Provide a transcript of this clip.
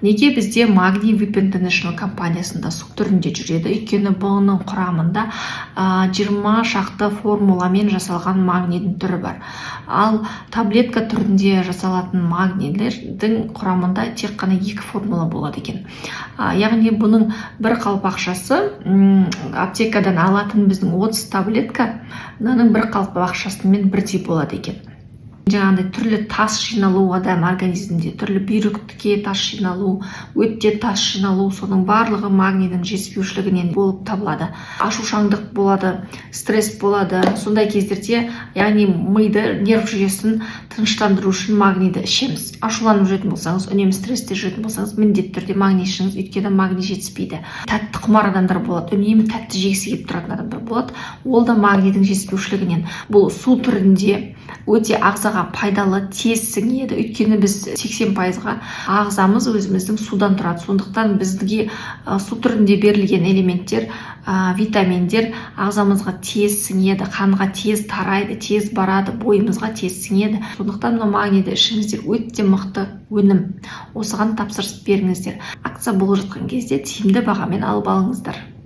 Неге бізде Magni Wip International компаниясында су түрінде жүреді? Өйткені бұның құрамында 20 шақты формуламен жасалған магнийдің түрі бар. Ал таблетка түрінде жасалатын магнийлердің құрамында тек қана 2 формула болады екен. Яғни бұның бір қалпақшасы аптекадан алатын біздің 30 таблетка мынаның бір қалпақшасымен бірдей болады екен. Жаңағыдай түрлі тас жиналу адам организмде, түрлі бүйрекке тас жиналу, өтте тас жиналу, соның барлығы магнийдің жетіспеушілігінен болып табылады. Ашушаңдық болады, стресс болады. Сондай кездерде, яғни миды, нерв жүйесін тыныштандыру үшін магнийді ішеміз. Ашуланып жүретін болсаңыз, үнемі стрессте жүретін болсаңыз, міндетті түрде магний ішіңіз, өйткені магний жетіспейді. Тәтті құмар адамдар болады, үнемі тәтті жегісі келіп тұратын адамдар болады. Ол да магнийдің жетіспеушілігінен. Бұл су түрінде өте ағзаға пайдалы, тез сіңеді. Өйткені біз 80%-ға ағзамыз өзіміздің судан тұрады. Сондықтан бізге су түрінде берілген элементтер, витаминдер ағзамызға тез сіңеді, қанға тез тарайды, тез барады, бойымызға тез сіңеді. Сондықтан магнийді ішіңіздер, өте мықты өнім. Осыған тапсырыс беріңіздер. Акция болып жатқан кезде тиімді бағамен алып алыңыздар.